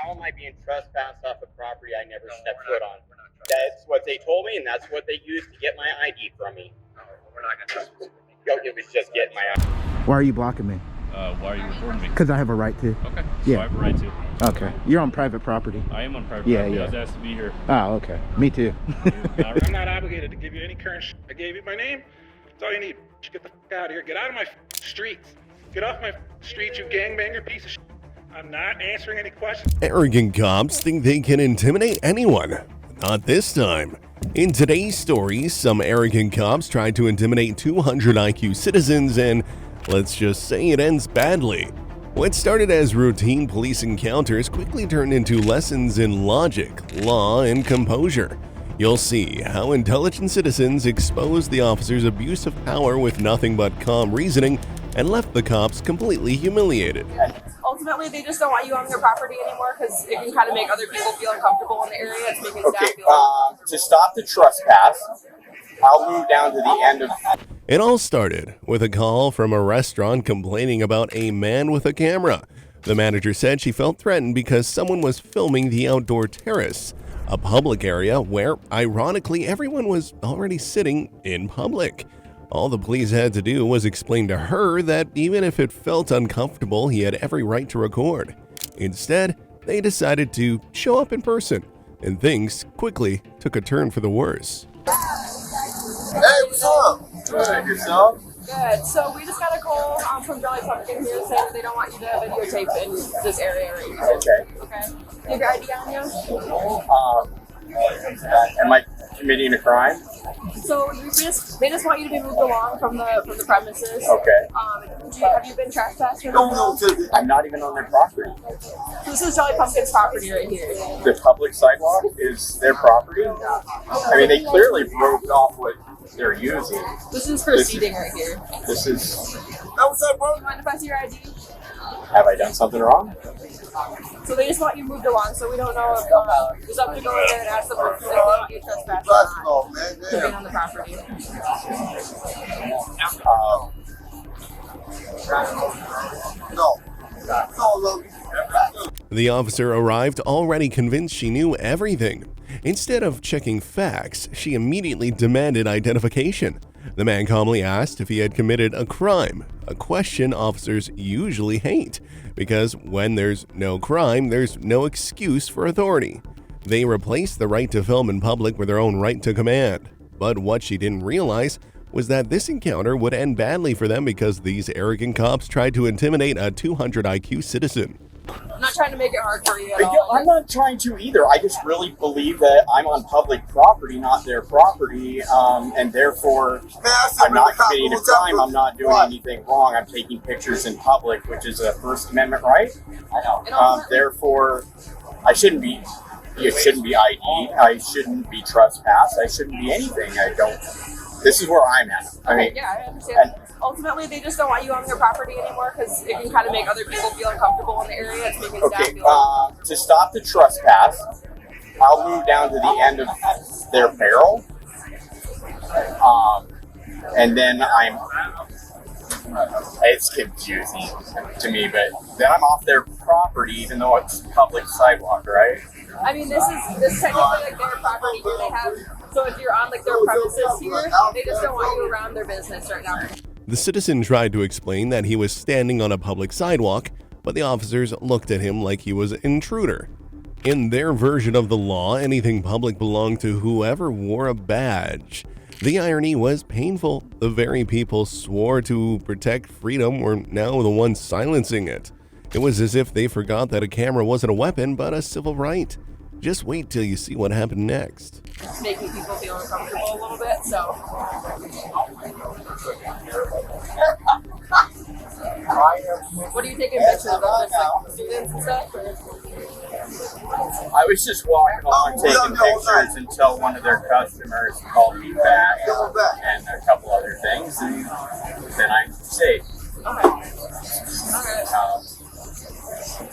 how am I being trespassed off a property I never stepped foot on? That's what they told me, and that's what they used to get my ID from me. No, we're not going to. It was just getting my ID. Why are you blocking me? Why are you reporting me? Because I have a right to. Okay. Yeah. So I have a right to. Okay. You're on private property. I am on private Yeah, property. yeah. I was asked to be here. Oh, okay. Me too. I'm not obligated to give you any current I gave you my name. That's all you need. Get the out of here. Get out of my streets. Get off my streets, you gangbanger piece of shit. I'm not answering any questions. Arrogant cops think they can intimidate anyone. Not this time. In today's story, some arrogant cops tried to intimidate 200 IQ citizens and, let's just say, it ends badly. What started as routine police encounters quickly turned into lessons in logic, law, and composure. You'll see how intelligent citizens exposed the officers' abuse of power with nothing but calm reasoning and left the cops completely humiliated. Ultimately, they just don't want you on their property anymore because it can kind of make other people feel uncomfortable in the area. It's making staff feel uncomfortable. To stop the trespass, I'll move down to the end of... It all started with a call from a restaurant complaining about a man with a camera. The manager said she felt threatened because someone was filming the outdoor terrace, a public area where, ironically, everyone was already sitting in public. All the police had to do was explain to her that even if it felt uncomfortable, he had every right to record. Instead, they decided to show up in person, and things quickly took a turn for the worse. Hey, what's up? Good, yourself? Good. So we just got a call from Jelly Pumpkin here saying that they don't want you to videotape in this area right here. Okay. Okay. Do you have your ID on you? Am I committing a crime? So they just want you to be moved along from the premises. Okay. Have you been trespassed? No, I'm not even on their property. This is Jelly Pumpkin's property right here. The public sidewalk is their property. I mean, they clearly broke off what they're using. This is for seating right here. This is... what's up, bro? Do you mind if I see your ID? Have I done something wrong? So they just want you moved along, so we don't know if there's something to go in there and ask them if they want you trespassed or not. To be on the property. The officer arrived already convinced she knew everything. Instead of checking facts, she immediately demanded identification. The man calmly asked if he had committed a crime, a question officers usually hate, because when there's no crime, there's no excuse for authority. They replaced the right to film in public with their own right to command. But what she didn't realize was that this encounter would end badly for them because these arrogant cops tried to intimidate a 200 IQ citizen. I'm not trying to make it hard for you at all. I'm not trying to either. I just really believe that I'm on public property, not their property, and therefore I'm not committing a crime. I'm not doing anything wrong. I'm taking pictures in public, which is a First Amendment right. I know. Therefore, I shouldn't be. It shouldn't be ID. I shouldn't be trespassed. I shouldn't be anything. I don't. This is where I'm at. I mean, yeah, I understand. Ultimately, they just don't want you on their property anymore because it can kind of make other people feel uncomfortable in the area. It's making staff feel uncomfortable. To stop the trespass, I'll move down to the end of their barrel, and then it's confusing to me, but then I'm off their property, even though it's public sidewalk, right? I mean, this is technically like their property here. They have, so if you're on like their premises here, they just don't want you around their business right now. The citizen tried to explain that he was standing on a public sidewalk, but the officers looked at him like he was an intruder. In their version of the law, anything public belonged to whoever wore a badge. The irony was painful. The very people swore to protect freedom were now the ones silencing it. It was as if they forgot that a camera wasn't a weapon, but a civil right. Just wait till you see what happened next. It's making people feel uncomfortable a little bit, so. What are you taking pictures of? Just like students and stuff? Or? I was just walking along taking pictures until one of their customers called me back and a couple other things, and then I'm safe. Okay.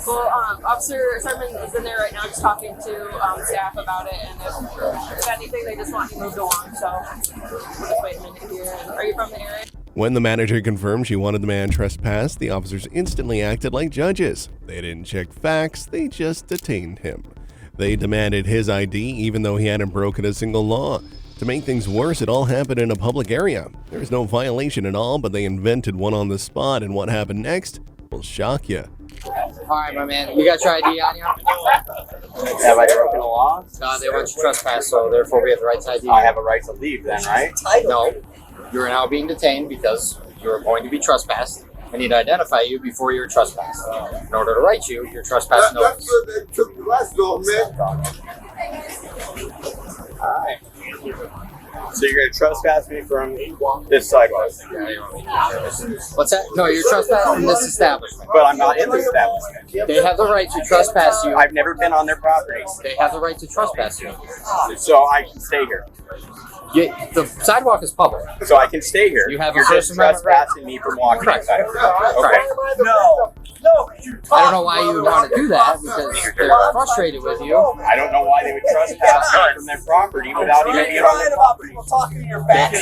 Well, Officer Simon is in there right now just talking to staff about it, and if anything, they just want you moved along, so we'll just wait a minute here. Are you from the area? When the manager confirmed she wanted the man trespassed, the officers instantly acted like judges. They didn't check facts, they just detained him. They demanded his ID even though he hadn't broken a single law. To make things worse, it all happened in a public area. There was no violation at all, but they invented one on the spot, and what happened next will shock you. Alright, my man, you got your ID on you? Have I broken a law? No, they want you trespass, so therefore we have the right to ID. I have a right to leave then, right? No, you're now being detained because you're going to be trespassed. I need to identify you before you're trespassed. In order to write you, your trespass That's notice. what they took the last off, man. Alright. So you're going to trespass me from this sidewalk? What's that? No, you're trespassing from this establishment. But I'm not in the establishment. They have the right to trespass you. I've never been on their property. They have the right to trespass you. So I can stay here. The sidewalk is public. So I can stay here. You have a You're First just Amendment right. trespassing me from walking Correct. inside. Okay. Correct. No. I don't know why you would want to do that because they're frustrated with you. I don't know why they would trespass me from their property without even being on their property.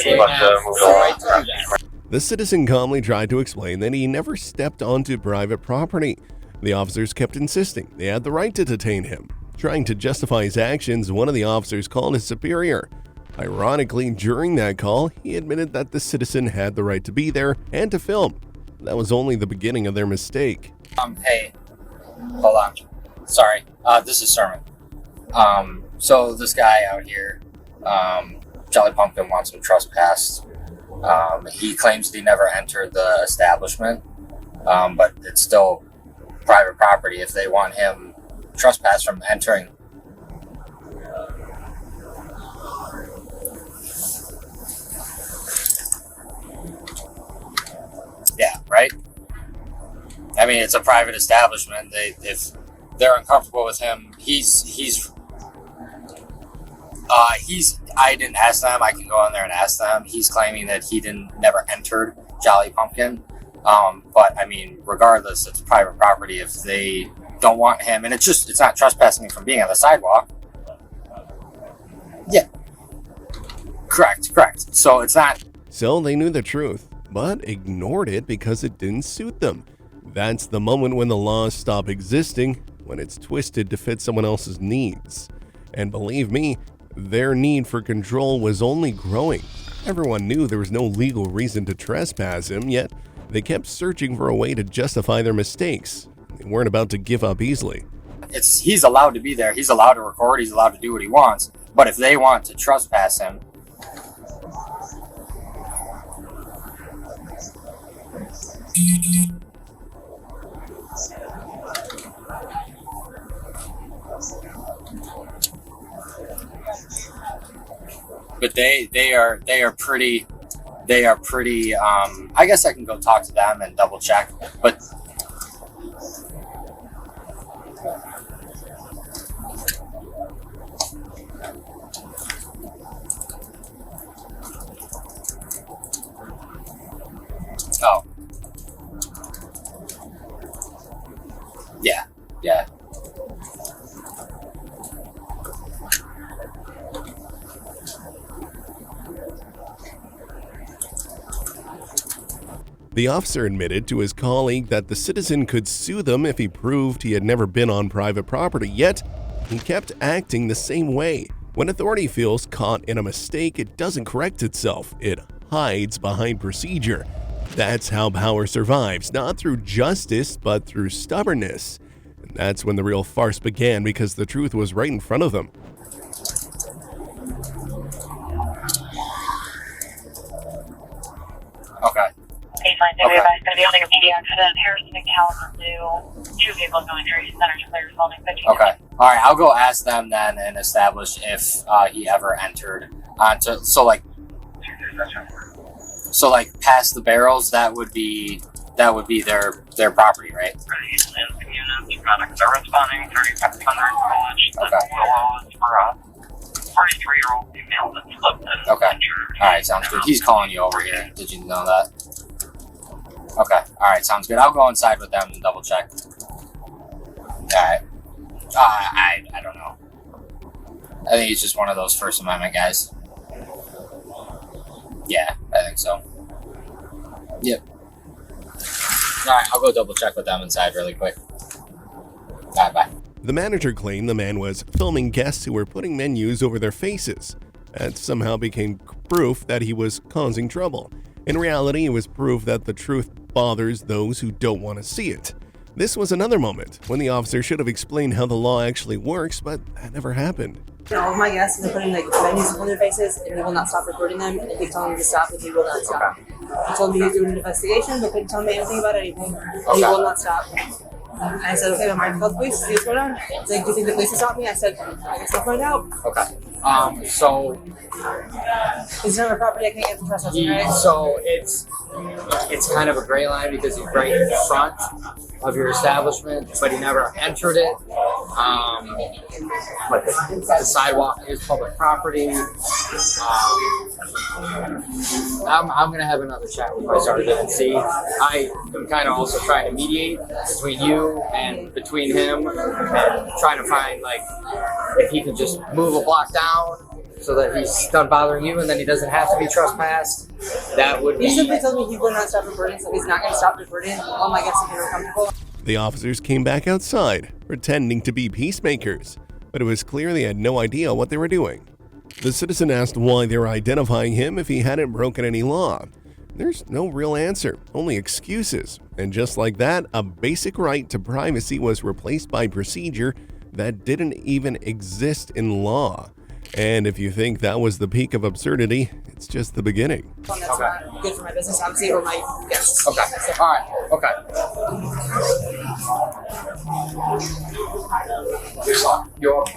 They have the right to do that. The citizen calmly tried to explain that he never stepped onto private property. The officers kept insisting they had the right to detain him. Trying to justify his actions, one of the officers called his superior. Ironically, during that call, he admitted that the citizen had the right to be there and to film. That was only the beginning of their mistake. Hey, hold on. Sorry, this is Sermon. So this guy out here, Jolly Pumpkin wants him trespassed. He claims that he never entered the establishment, but it's still private property if they want him trespassed from entering. Yeah, right? I mean, it's a private establishment. If they're uncomfortable with him, I didn't ask them. I can go in there and ask them. He's claiming that he never entered Jolly Pumpkin. But I mean, regardless, it's private property. If they don't want him, and it's not trespassing him from being on the sidewalk. Yeah. Correct. So it's not. So they knew the truth, but ignored it because it didn't suit them. That's the moment when the laws stop existing, when it's twisted to fit someone else's needs. And believe me, their need for control was only growing. Everyone knew there was no legal reason to trespass him, yet they kept searching for a way to justify their mistakes. They weren't about to give up easily. He's allowed to be there. He's allowed to record. He's allowed to do what he wants. But if they want to trespass him, but they are pretty. I guess I can go talk to them and double check. But oh, yeah. The officer admitted to his colleague that the citizen could sue them if he proved he had never been on private property, yet he kept acting the same way. When authority feels caught in a mistake, it doesn't correct itself. It hides behind procedure. That's how power survives, not through justice, but through stubbornness. And that's when the real farce began, because the truth was right in front of them. Okay. We advise going to be able to make a PD accident. Harrison and Kalamazoo, 2 vehicles going through Center to clear resulting 15. Okay. All right. I'll go ask them then and establish if he ever entered onto. So like past the barrels, that would be their property, right? Products are responding 3500 college. Okay. The is for a 43-year-old female that slipped and Okay. injured. All right. Sounds good. He's calling you over here. Did you know that? Okay. All right. Sounds good. I'll go inside with them and double check. All right. I don't know. I think he's just one of those First Amendment guys. Yeah, I think so. Yep. All right, I'll go double check with them inside really quick. All right, bye. The manager claimed the man was filming guests who were putting menus over their faces. That somehow became proof that he was causing trouble. In reality, it was proof that the truth bothers those who don't want to see it. This was another moment when the officer should have explained how the law actually works, but that never happened. All of my guests are putting like menus on their faces, and he will not stop recording them. And if you tell him to stop, then he will not stop. I told him he was doing an investigation, but couldn't tell me anything about anything. He will not stop. And I said, okay, I'm going to call the police, see what's going on. He's like, do you think the police will stop me? I said, I guess I'll find out. Okay. So It's not my property, I can't get the trespassing, right? so it's kind of a gray line because he's right in front of your establishment, but he never entered it. But the sidewalk is public property. I'm gonna have another chat with my sergeant and see. I am kind of also trying to mediate between you and between him, and trying to find like if he can just move a block down so that he's done bothering you and then he doesn't have to be trespassed. That would be. He simply told me he will not stop recording, so he's not going to stop recording. All my guests are very comfortable. The officers came back outside, pretending to be peacemakers, but it was clear they had no idea what they were doing. The citizen asked why they were identifying him if he hadn't broken any law. There's no real answer, only excuses. And just like that, a basic right to privacy was replaced by procedure that didn't even exist in law. And if you think that was the peak of absurdity, it's just the beginning. That's not good for my business, obviously, or my guests. Okay. All right. Okay. You're welcome.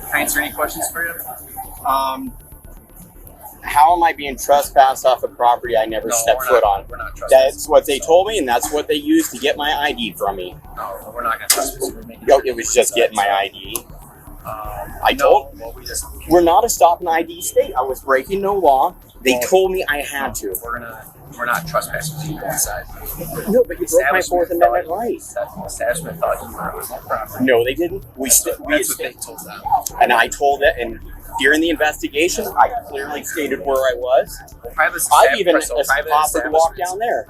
Can I answer any questions for you? How am I being trespassed off a property I never stepped foot on? We're not trespassing. That's what they told me, and that's what they used to get my ID from me. No, we're not going to trespass. It was just getting my ID. We're not a stop and ID state. I was breaking no law. They told me I had to. We're not trespassing you inside. No, but you broke my Fourth Amendment right. Establishment thought you were on that property. No, they didn't. That's what they told them. And I told it, and during the investigation, I clearly stated where I was. I even offered to walk down there.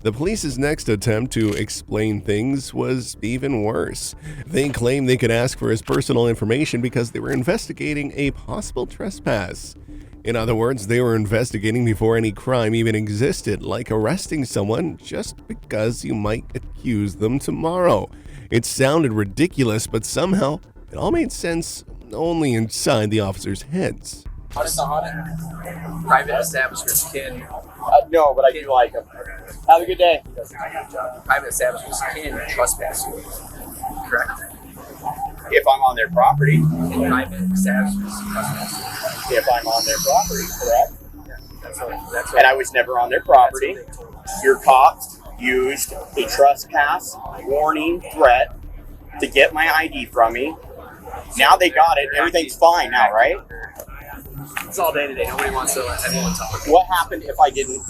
The police's next attempt to explain things was even worse. They claimed they could ask for his personal information because they were investigating a possible trespass. In other words, they were investigating before any crime even existed, like arresting someone just because you might accuse them tomorrow. It sounded ridiculous, but somehow it all made sense only inside the officers' heads. Audit the audit. Private establishments can. No, but I do like them. Have a good day. Private establishments can trespass you. Correct? If I'm on their property. Private establishments trespass you. If I'm on their property, correct? That's what And I was never on their property. Your cops used a trespass warning threat to get my ID from me. Now they got it. Everything's fine now, right? It's all day to day. Nobody wants to let anyone talk. What happened if I didn't?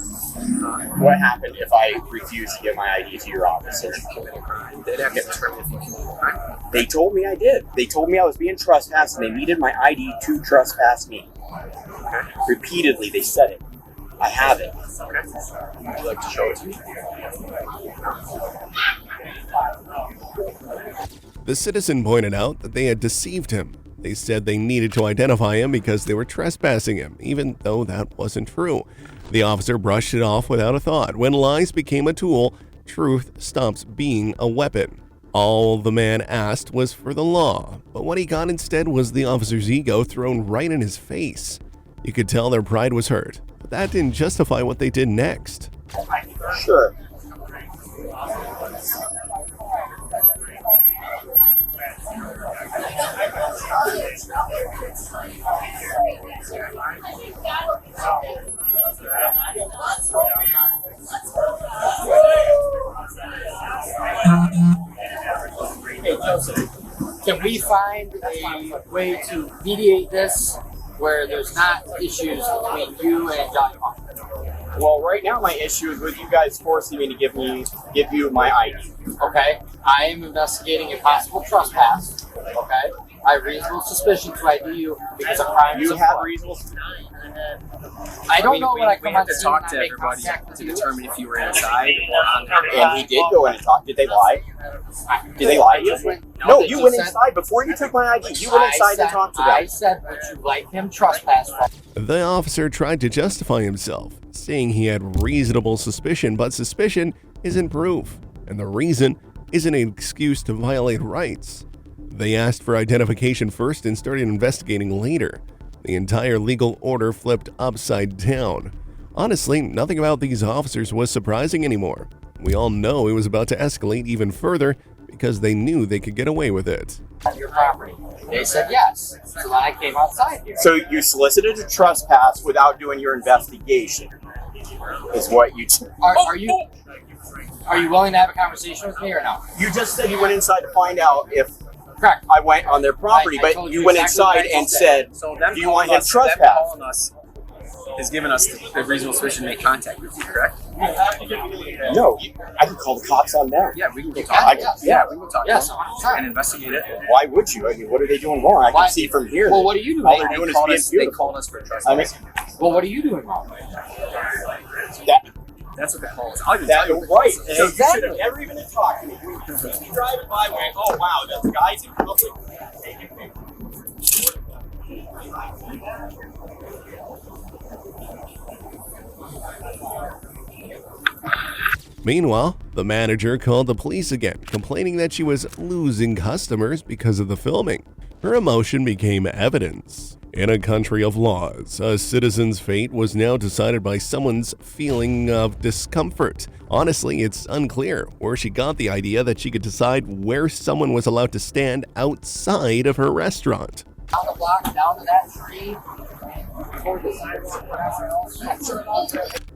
What happened if I refused to give my ID to your officer? They'd have to determine if you can. Right? They told me I did. They told me I was being trespassed, and they needed my ID to trespass me. Okay. Repeatedly, they said it. I have it. Okay. Would you like to show it to me? The citizen pointed out that they had deceived him. They said they needed to identify him because they were trespassing him, even though that wasn't true. The officer brushed it off without a thought. When lies became a tool, truth stops being a weapon. All the man asked was for the law, but what he got instead was the officer's ego thrown right in his face. You could tell their pride was hurt, but that didn't justify what they did next. Sure. Hey, Joseph, can we find a way to mediate this where there's not issues between you and Johnny Punk? Well, right now my issue is with you guys forcing me to give you my ID. Okay? I am investigating a possible trespass. Okay? I have reasonable suspicion to ID you because a crime is You afoot. have reasonable. I don't know what I We come have on to scene talk and to I make everybody contact to with you. determine if you were inside or on there. And he did go in and talk. Did they lie? Did they lie to you? No, they you just went said- inside before you took my ID. You went inside and talked to I them. said, would you like him trespass from? The officer tried to justify himself, saying he had reasonable suspicion, but suspicion isn't proof, and the reason isn't an excuse to violate rights. They asked for identification first and started investigating later. The entire legal order flipped upside down. Honestly, nothing about these officers was surprising anymore. We all know it was about to escalate even further because they knew they could get away with it. On your property. They said yes. So then I came outside here. So you solicited a trespass without doing your investigation. Is what you. Are you willing to have a conversation with me or no? You just said you went inside to find out if Correct. I went on their property, I but told you you went exactly what inside I and just said, So them "Do you want calling him us, them trespass?" calling us has given us the reasonable suspicion to make contact with you, correct? No, I can call the cops on them. Yeah, we can go Yeah, talk. yes. We can go talk Yes, to 100%. them and investigate it. Why would you? I mean, what are they doing wrong? I Why- can see from here. Well, what are you doing? All they're wrong? doing is Called being us, they beautiful. called us for I mean, trespassing. Well, what are you doing wrong? that, That's what they call us. I'll even that tell you. right. So you should Exactly. have never even talked to me. You just be driving by, going, "Oh wow, that guy's in public." Meanwhile, the manager called the police again, complaining that she was losing customers because of the filming. Her emotion became evidence. In a country of laws, a citizen's fate was now decided by someone's feeling of discomfort. Honestly, it's unclear where she got the idea that she could decide where someone was allowed to stand outside of her restaurant. Down the block, down to that tree, toward the sidewalk, whatever else.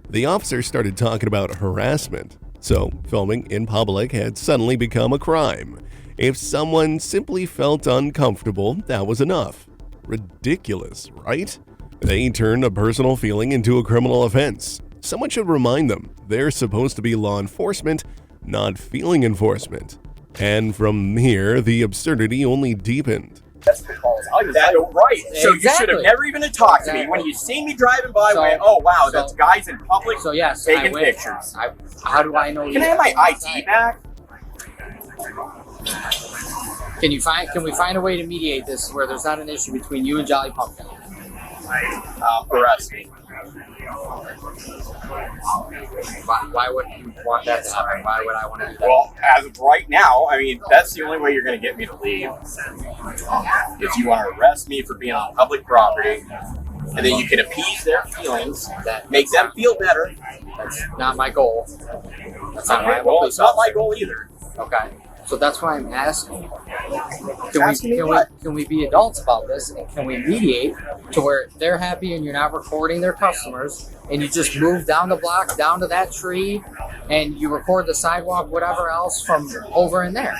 The officer started talking about harassment, so filming in public had suddenly become a crime. If someone simply felt uncomfortable, that was enough. Ridiculous, right? They turned a personal feeling into a criminal offense. Someone should remind them they're supposed to be law enforcement, not feeling enforcement. And from here, the absurdity only deepened. That's what they call us. That's right. So you should Exactly. have never even talked to me. Exactly. When you see me driving by, So- went, "Oh wow, so- that's guys in public So yes, taking I went. pictures." How do I know? Can I have my ID back? Can we find a way to mediate this where there's not an issue between you and Jolly Pumpkin? Arrest me. Why would you want that to happen? Why would I want to do that? Well, as of right now, I mean, that's the only way you're going to get me to leave. If you want to arrest me for being on public property, and then you can appease their feelings, make them feel better. That's not my goal. That's not my Well, goal. it's not my goal either. Okay. So that's why I'm asking. Asking me what? Can we be adults about this and can we mediate to where they're happy and you're not recording their customers and you just move down the block, down to that tree, and you record the sidewalk, whatever else from over in there?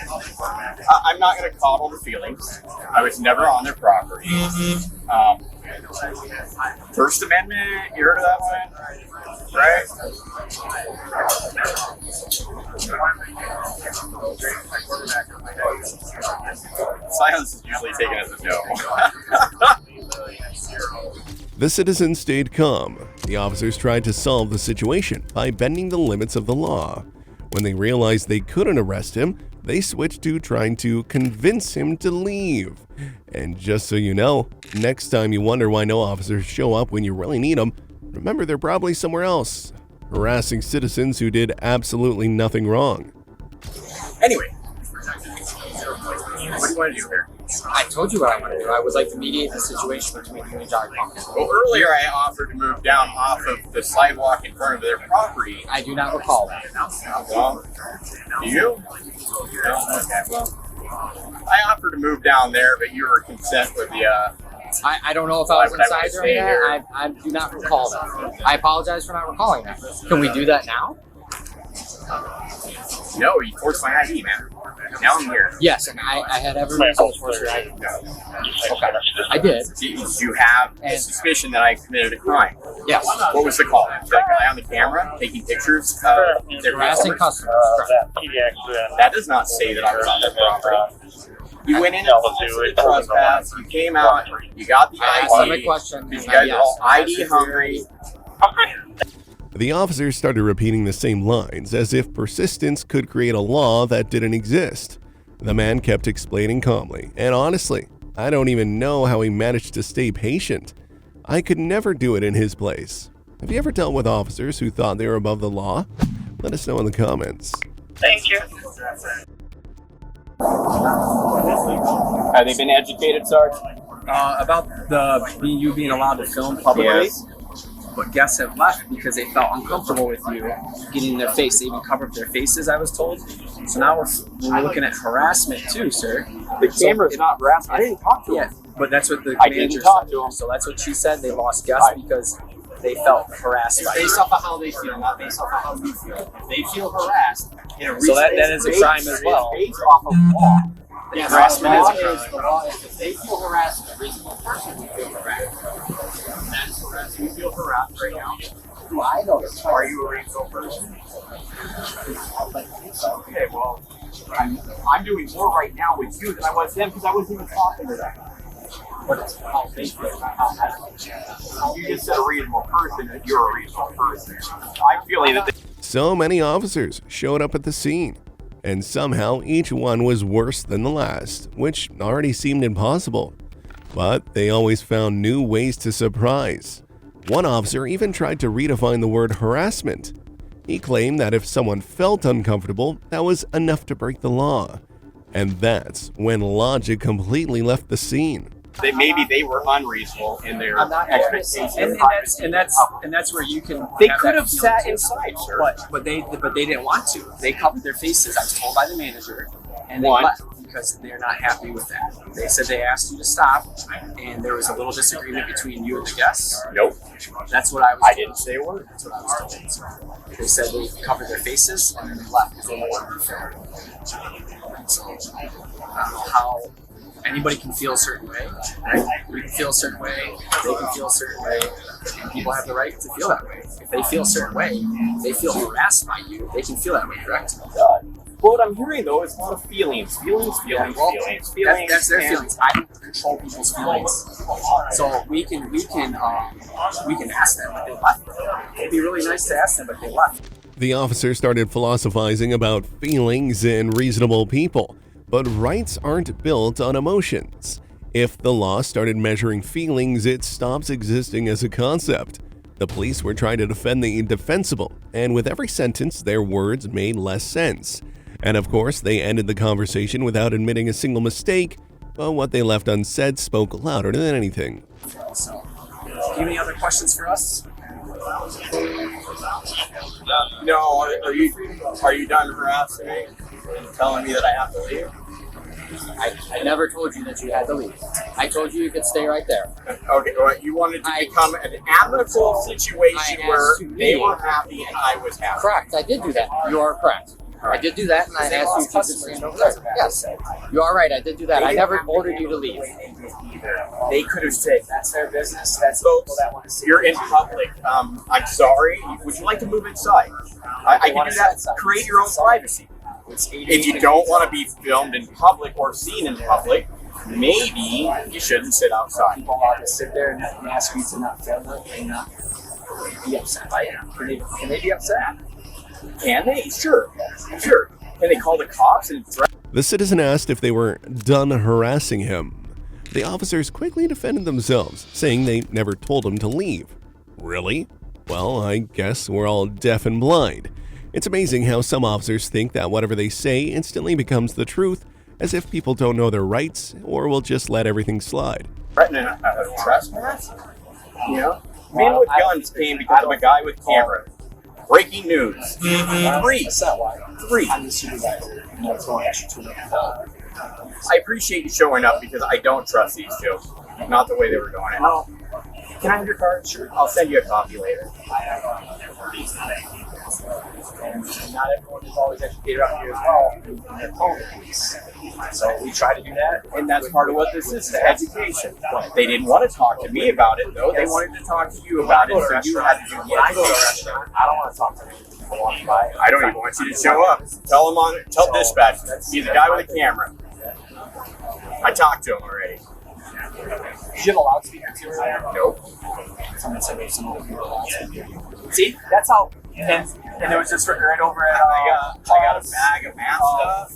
I'm not going to coddle the feelings. I was never on their property. First Amendment, you heard of that one? Right? Silence is usually taken as a no. The citizens stayed calm. The officers tried to solve the situation by bending the limits of the law. When they realized they couldn't arrest him, they switched to trying to convince him to leave. And just so you know, next time you wonder why no officers show up when you really need them, remember they're probably somewhere else, harassing citizens who did absolutely nothing wrong. Anyway, what do you want to do here? I told you what I want to do. I would like to mediate the situation between you and Jolly Pumpkin. Well, earlier I offered to move down off of the sidewalk in front of their property. I do not recall that. Well, do you? No? Okay, well, I offered to move down there, but you were consent with the, I don't know if I was Why would I inside stay during that. here? I do not recall that. I apologize for not recalling that. Can we do that now? no, you forced my ID, man. Now I'm here. Yes, and I had every reason to force your ID. Okay, I did. Did you have a And- suspicion that I committed a crime? Yes. What was the call? That guy on the camera taking pictures of their Harassing customers? customers. Correct. That does not say that I was on their property. You went in and the trespass. You came out. You got the I asked him a ID. question. You guys are all ID hungry. The officers started repeating the same lines as if persistence could create a law that didn't exist. The man kept explaining calmly, and honestly, I don't even know how he managed to stay patient. I could never do it in his place. Have you ever dealt with officers who thought they were above the law? Let us know in the comments. Thank you. Have they been educated, Sarge? About you being allowed to film publicly. Yes. But guests have left because they felt uncomfortable with you getting in their face. They even covered their faces, I was told. So now we're looking at harassment too, sir. The camera's not harassment. I didn't talk to him. Yeah, but that's what the I didn't manager talk said. to him. So that's what she said. They lost guests because they felt harassed by you. Based off of how they feel, not based off of how we feel. If they feel harassed. So that is a crime as well. It's based off of law. Yes, harassment is a crime. The law is if they feel harassed, a reasonable person would feel harassed. That's harassed. You feel harassed right now. I know. Are you a reasonable person? Okay, well, I'm doing more right now with you than I was then because I wasn't even talking to them. But it's how they feel about how you just said a reasonable person that you're a reasonable person. I'm feeling that So many officers showed up at the scene, and somehow each one was worse than the last, which already seemed impossible. But they always found new ways to surprise. One officer even tried to redefine the word harassment. He claimed that if someone felt uncomfortable, that was enough to break the law. And that's when logic completely left the scene. maybe they were unreasonable in their expectations. And that's where you can. They could have sat inside, sir. But they didn't want to. They covered their faces. I was told by the manager, and they Why? left because they're not happy with that. They said they asked you to stop, and there was a little disagreement between you and the guests. Nope. That's what I was. I didn't say a word. That's what I was told. So they said they covered their faces and then they left because they didn't want to be filmed. So I don't know how anybody can feel a certain way. Right? We can feel a certain way. They can feel a certain way. And people have the right to feel that way. If they feel a certain way, they feel harassed by you. They can feel that way, correct? What I'm heering though is a lot of feelings. Feelings. That's their feelings. I don't control people's feelings. So we can ask them, but they left. It'd be really nice to ask them, but they left. The officer started philosophizing about feelings and reasonable people, but rights aren't built on emotions. If the law started measuring feelings, it stops existing as a concept. The police were trying to defend the indefensible, and with every sentence, their words made less sense. And of course, they ended the conversation without admitting a single mistake, but what they left unsaid spoke louder than anything. So, do you have any other questions for us? No, are you done harassing me? Telling me that I have to leave? I never told you that you had to leave. I told you could stay right there. Okay, well, you wanted to become an amicable situation where they were happy and I was happy. Correct, I did do that. You are correct. I did do that, and I asked you to just stand over there. Yes, you are right. I did do that. I never ordered you to leave. They could have said, that's their business. That's people that want to see. You're in public. I'm sorry. Would you like to move inside? I can do that. Create your own privacy. If you don't want to be filmed in public or seen in public, maybe you shouldn't sit outside. People allowed to sit there and ask you to not film it and not be upset by it. Can they be upset? Can they? Sure. Can they call the cops and threaten? The citizen asked if they were done harassing him. The officers quickly defended themselves, saying they never told him to leave. Really? Well, I guess we're all deaf and blind. It's amazing how some officers think that whatever they say instantly becomes the truth, as if people don't know their rights or will just let everything slide. Threatening a trespass? You know? Men with guns came because of a guy with camera. Breaking news. Three. I'm the supervisor. No, it's going extra to I appreciate you showing up because I don't trust these two. Not the way they were going it. Well, can I have your card? Sure. I'll send you a copy later. And not everyone is always educated out here as well in their phone police. So we try to do that. And that's part of what this is, the education. They didn't want to talk to me about it, though. They wanted to talk to you about it, so you had to do When I go to a restaurant, I don't want to talk to people walking by. I don't even want you to show up. Tell dispatch. He's a guy with a camera. I talked to him already. Did you have a loudspeaker too earlier? Nope. Someone said there's some other people loudspeaker. See, that's how. And it was just right over at. I got a bag of math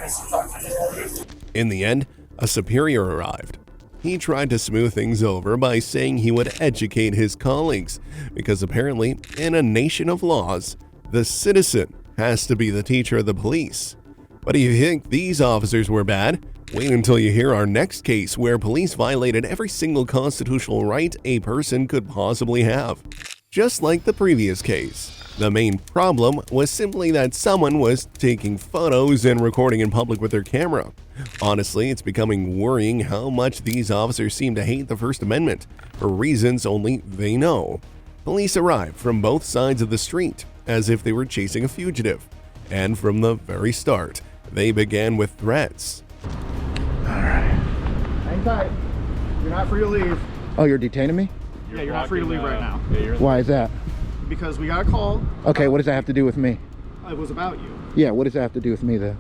stuff. In the end, a superior arrived. He tried to smooth things over by saying he would educate his colleagues, because apparently, in a nation of laws, the citizen has to be the teacher of the police. But do you think these officers were bad? Wait until you hear our next case where police violated every single constitutional right a person could possibly have. Just like the previous case, the main problem was simply that someone was taking photos and recording in public with their camera. Honestly, it's becoming worrying how much these officers seem to hate the First Amendment, for reasons only they know. Police arrived from both sides of the street, as if they were chasing a fugitive. And from the very start, they began with threats. Hang tight. You're not free to leave. Oh, you're detaining me? Yeah, you're not free to leave right now. Why is that? Because we got a call. Okay, what does that have to do with me? It was about you. Yeah, what does that have to do with me, though?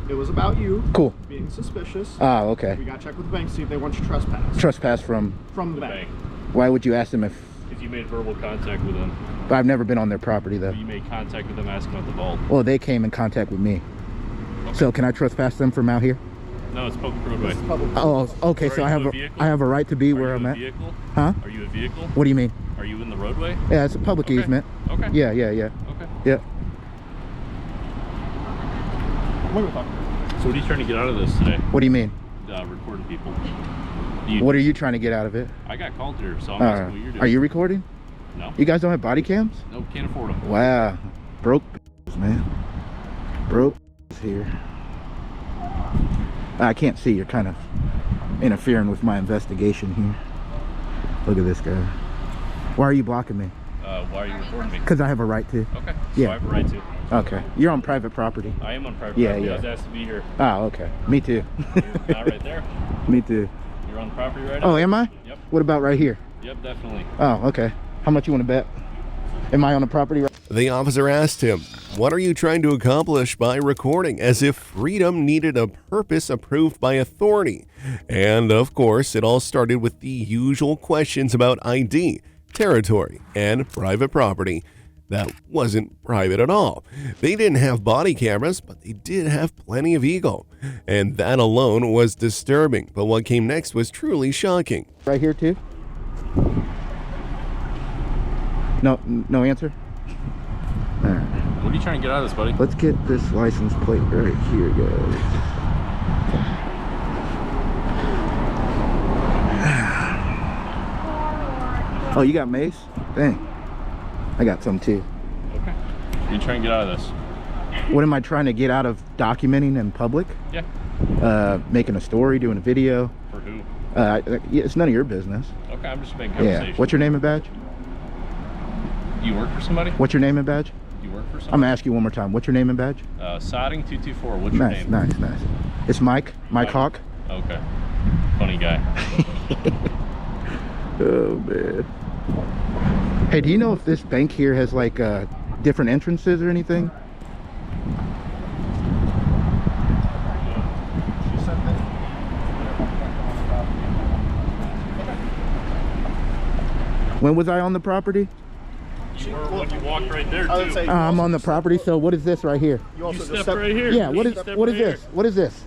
It was about you. Cool. Being suspicious. Ah, okay. We got to check with the bank to see if they want you trespass. Trespass from the bank. Why would you ask them if you made verbal contact with them? But I've never been on their property, though. You made contact with them asking about the vault. Well, they came in contact with me. Okay. So can I trespass them from out here? No, it's public roadway. Oh, okay. So I have a right to be where I'm at. Vehicle? Huh? Are you a vehicle? What do you mean? Are you in the roadway? Yeah, it's a public easement. Okay. Yeah. Okay. Yeah. So what are you trying to get out of this today? What do you mean? Recording people. What are you trying to get out of it? I got called here, so I'm asking what you're doing. Are you recording? No. You guys don't have body cams? No, can't afford them. Wow. Broke man. Broke here. I can't see. You're kind of interfering with my investigation here. Look at this guy. Why are you blocking me? Why are you recording me? Because I have a right to. Okay. Yeah. So I have a right to. Okay. You're on private property. I am on private property. Yeah. I was asked to be here. Oh, okay. Me too. You're not right there. Me too. You're on the property right now? Oh, am I? Yep. What about right here? Yep, definitely. Oh, okay. How much you want to bet? Am I on the property right? The officer asked him, "What are you trying to accomplish by recording?" As if freedom needed a purpose approved by authority. And of course, it all started with the usual questions about ID, territory, and private property. That wasn't private at all. They didn't have body cameras, but they did have plenty of ego. And that alone was disturbing. But what came next was truly shocking. Right here too? No answer? All right. What are you trying to get out of this, buddy? Let's get this license plate right here, guys. Oh, you got mace? Dang. I got some too. Okay. What are you trying to get out of this? What am I trying to get out of documenting in public? Yeah. Making a story, doing a video. For who? It's none of your business. Okay, I'm just making conversation. Yeah. What's your name and badge? You work for somebody? What's your name and badge? You work for somebody? I'm gonna ask you one more time. What's your name and badge? Sodding 224. What's your name? Nice. It's Mike. Mike Hawk. Okay. Funny guy. Oh man. Hey, do you know if this bank here has like different entrances or anything? When was I on the property? You were when you walked right there too. I'm on the property. So what is this right here? You also stepped right here. Yeah. What is this? What is this?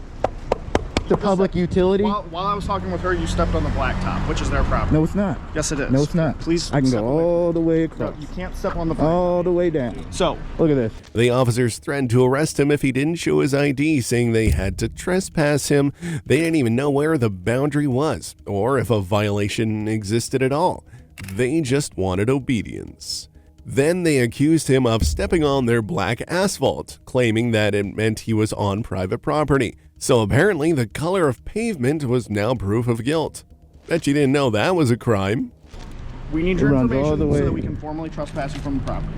It's a public utility. While I was talking with her, you stepped on the blacktop, which is their property. No, it's not. Yes, it is. No, it's not. Please. I can go all the way across. No, you can't step on the blacktop. All the way down. So look at this. The officers threatened to arrest him if he didn't show his ID, saying they had to trespass him. They didn't even know where the boundary was, or if a violation existed at all. They just wanted obedience. Then they accused him of stepping on their black asphalt, claiming that it meant he was on private property. So apparently the color of pavement was now proof of guilt. Bet you didn't know that was a crime. we need your information so that we can formally trespass you from the property.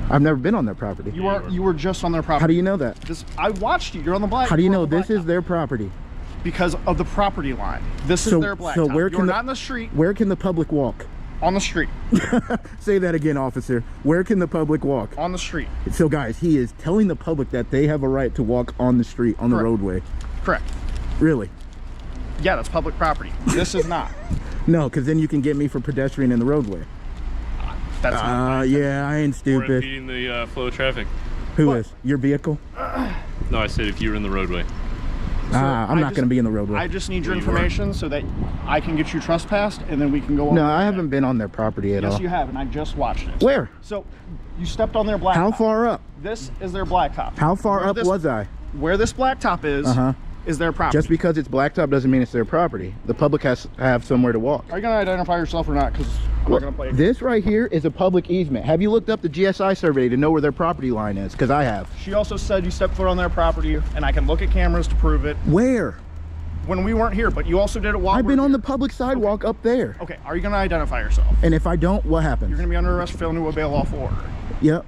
I've never been on their property. You were just on their property. How do you know that? I watched you. You're on the black. How do you know this is their property? Because of the property line. This is their blacktop. So where can You're not in the street. Where can the public walk? On the street. Say that again, officer. Where can the public walk? On the street. So guys, he is telling the public that they have a right to walk on the street, on the roadway. Correct. Really? Yeah, that's public property. This is not. No, because then you can get me for pedestrian in the roadway. That's yeah, I ain't Or stupid. impeding the flow of traffic. Who is? Your vehicle? No, I said if you were in the roadway. I'm not going to be in the roadway. I just need your information so that I can get you trespassed, and then we can go on. No, I haven't been on their property at all. Yes, you have, and I just watched it. Where? So, you stepped on their blacktop. How far up? This is their blacktop. How far up was I? Where this blacktop is their property. Just because it's blacktop doesn't mean it's their property. The public has to have somewhere to walk. Are you going to identify yourself or not? Because I'm not going to play. This right here is a public easement. Have you looked up the GSI survey to know where their property line is? Because I have. She also said you stepped foot on their property, and I can look at cameras to prove it. Where? When we weren't here, but you also did it while I've been on the public sidewalk up there. Okay, are you going to identify yourself? And if I don't, what happens? You're going to be under arrest for failing to obey a lawful order. Yep.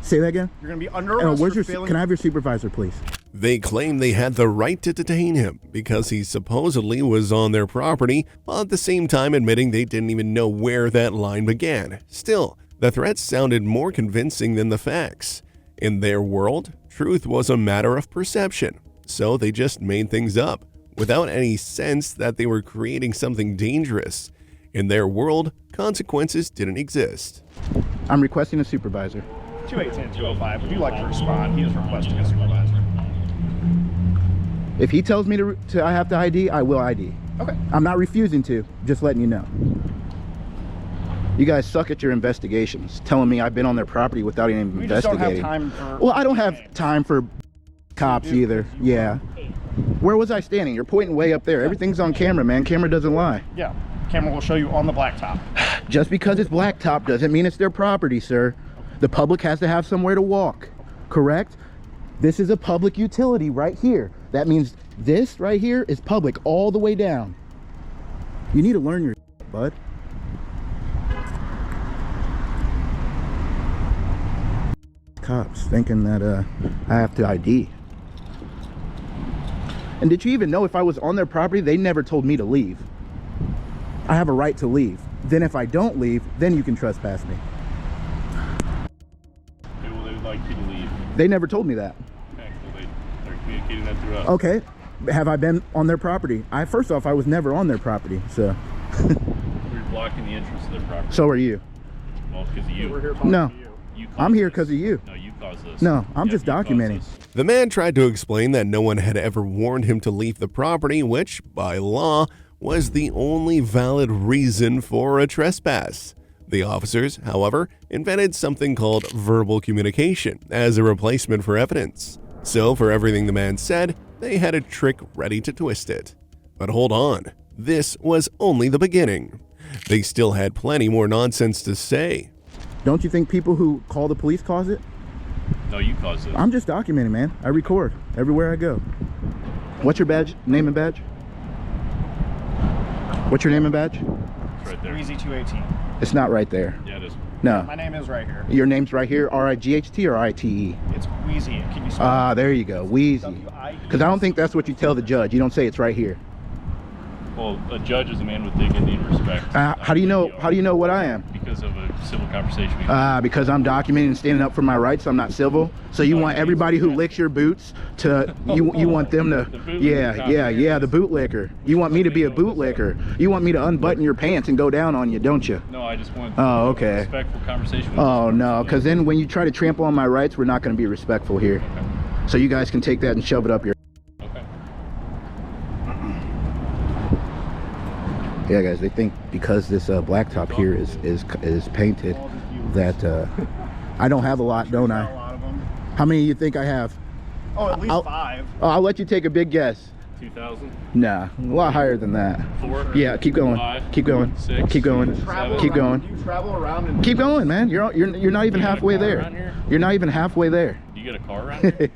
Say that again? You're going to be under arrest for failing. Can I have your supervisor, please? They claim they had the right to detain him because he supposedly was on their property, while at the same time admitting they didn't even know where that line began. Still, the threats sounded more convincing than the facts. In their world, truth was a matter of perception, so they just made things up, without any sense that they were creating something dangerous. In their world, consequences didn't exist. I'm requesting a supervisor. 218-205. Would you like to respond? He is requesting a supervisor. If he tells me to I have to ID, I will ID. Okay. I'm not refusing to, just letting you know. You guys suck at your investigations, telling me I've been on their property without even We just investigating. don't have time for... Well, I don't have time for cops either. Yeah. Where was I standing? You're pointing way up there. Everything's on camera, man. Camera doesn't lie. Yeah. Camera will show you on the blacktop. Just because it's blacktop doesn't mean it's their property, sir. The public has to have somewhere to walk, correct? This is a public utility right here. That means this right here is public all the way down. You need to learn your bud. Cops thinking that I have to ID. And did you even know if I was on their property, they never told me to leave. I have a right to leave. Then if I don't leave, then you can trespass me. Okay, well, they would like you to leave. They never told me that. Okay, well, they're communicating that through us. Okay, have I been on their property? First off, I was never on their property, so. We're blocking the entrance to their property. So are you. Well, because of you. We're here talking No, to you. I'm here because of you. No, you caused this. No, I'm Yeah, just you caused documenting. this. The man tried to explain that no one had ever warned him to leave the property, which, by law, was the only valid reason for a trespass. The officers, however, invented something called verbal communication as a replacement for evidence. So for everything the man said, they had a trick ready to twist it. But hold on, this was only the beginning. They still had plenty more nonsense to say. Don't you think people who call the police cause it? No, you caused it. I'm just documenting, man. I record everywhere I go. What's your badge? Name and badge? What's your name and badge? It's right there. Easy 218. It's not right there. Yeah, it is. No. My name is right here. Your name's right here, R-I-G-H-T or I-T-E? It's Wheezy. Can you spell Ah, there you go, Wheezy. W-I-E-Z? Because I don't think that's what you tell the judge. You don't say it's right here. Well, a judge is a man with dignity and respect. How do you know? How do you know what I am? Because of a civil conversation we had. Because I'm documenting and standing up for my rights. I'm not civil. So you want everybody who licks your boots to you want them to the bootlicker. You want me to be a bootlicker. You want me to unbutton your pants and go down on you, don't you? No, I just want Oh, a okay. respectful conversation with Oh this no, person. because then when you try to trample on my rights, we're not going to be respectful here. Okay. So you guys can take that and shove it up your. Okay. Yeah, guys, they think because this blacktop here is painted that I don't have a lot, don't A I? lot of them. How many you think I have? Oh, at least 5. I'll let you take a big guess. 2,000? Nah, a lot higher than that. 4? Yeah, keep going. 5? Keep going. 6? Keep going. Travel Keep around- going. You travel around and Keep going, man. You're not even You got a halfway car there. around here? You're not even halfway there. You got a car around here?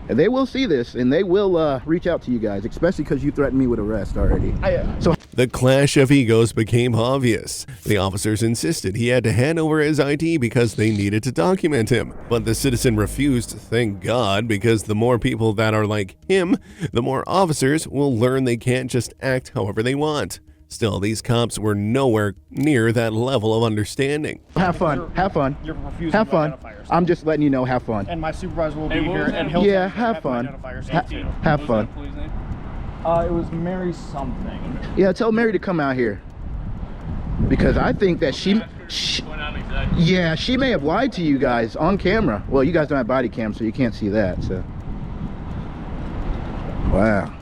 They will see this and they will reach out to you guys, especially because you threatened me with arrest already. So The clash of egos became obvious. The officers insisted he had to hand over his ID because they needed to document him. But the citizen refused, thank God, because the more people that are like him, the more officers will learn they can't just act however they want. Still, these cops were nowhere near that level of understanding. have fun. Have fun. You're refusing Have to fun. identify yourself. I'm just letting you know, have fun. And my supervisor will be Hey, what here, was that? and he'll Yeah, have have to fun. identify Ha- yourself too. have What was fun. that police name? It was Mary something. Yeah, tell Mary to come out here. Because I think that she yeah, she may have lied to you guys on camera. Well, you guys don't have body cam, so you can't see that. So, wow,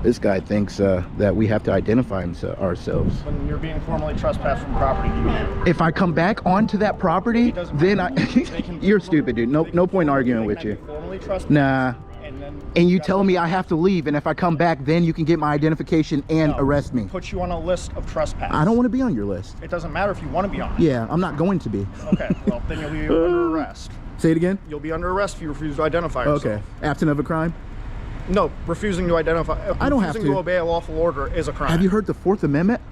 this guy thinks that we have to identify ourselves. When you're being formally trespassed from property, If I come back onto that property, then you're stupid, dude. No point arguing with you. Nah. And you tell me I have to leave, and if I come back, then you can get my identification and arrest me. Put you on a list of trespass. I don't want to be on your list. It doesn't matter if you want to be on it. Yeah, I'm not going to be. Okay, well, then you'll be under arrest. Say it again? You'll be under arrest if you refuse to identify yourself. Okay. Absent of a crime? No, refusing to identify. I don't have to. Refusing to obey a lawful order is a crime. Have you heard the Fourth Amendment?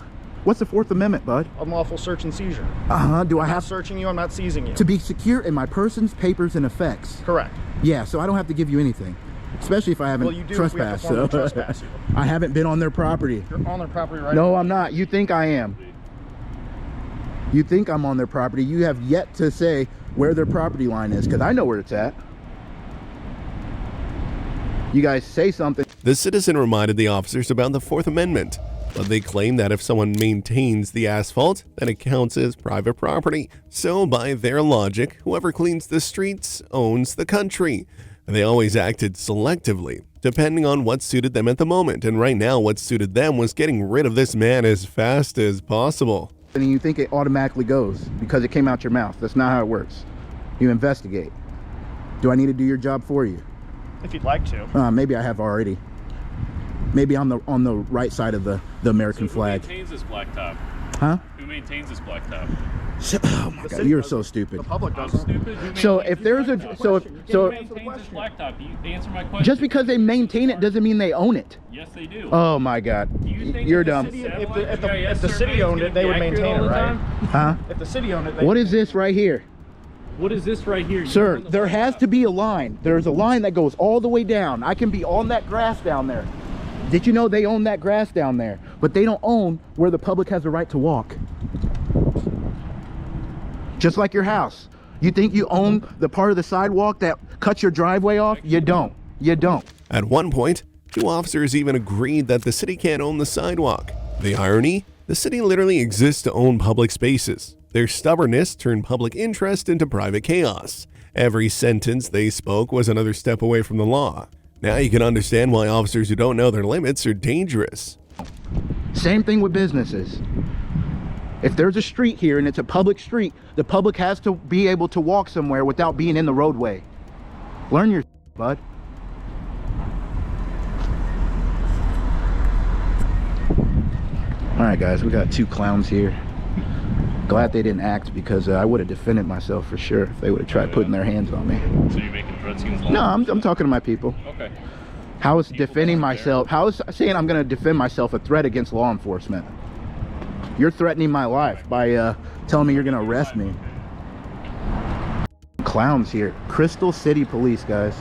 What's the Fourth Amendment, bud? Unlawful search and seizure. Do I have... I'm not searching you, I'm not seizing you. To be secure in my persons, papers, and effects. Correct. Yeah, so I don't have to give you anything. Especially if I haven't trespassed. Well, trespass you. I haven't been on their property. You're on their property right No, now. I'm not. You think I am. You think I'm on their property. You have yet to say where their property line is, because I know where it's at. You guys say something. The citizen reminded the officers about the Fourth Amendment, but they claim that if someone maintains the asphalt, then it counts as private property. So by their logic, whoever cleans the streets owns the country. They always acted selectively, depending on what suited them at the moment, and right now what suited them was getting rid of this man as fast as possible. And you think it automatically goes because it came out your mouth. That's not how it works. You investigate. Do I need to do your job for you? If you'd like to. Maybe I have already. Maybe I'm on the right side of the American flag. Who maintains this blacktop? Huh? Who maintains this blacktop? Oh my God, you're so stupid. The public doesn't. Stupid. So if there's a so Who maintains this blacktop? You answer my question. just because they maintain it doesn't mean they own it. Yes, they do. Oh my God, you're dumb. If the city owned it, they would maintain it, right? Huh? If the city owned it, they What is this right here? What is this right here? Sir, there has to be a line. There's a line that goes all the way down. I can be on that grass down there. Did you know they own that grass down there? But they don't own where the public has the right to walk. Just like your house. You think you own the part of the sidewalk that cuts your driveway off? You don't. You don't. At one point, two officers even agreed that the city can't own the sidewalk. The irony? The city literally exists to own public spaces. Their stubbornness turned public interest into private chaos. Every sentence they spoke was another step away from the law. Now you can understand why officers who don't know their limits are dangerous. Same thing with businesses. If there's a street here and it's a public street, the public has to be able to walk somewhere without being in the roadway. Learn your bud. All right, guys, we got two clowns here. Glad they didn't act, because I would have defended myself for sure if they would have tried putting their hands on me. So you're making threats against law? No, I'm talking to my people. Okay. How is defending myself, how is saying I'm going to defend myself a threat against law enforcement? You're threatening my life by telling me you're going to arrest me. Clowns here. Crystal City Police, guys.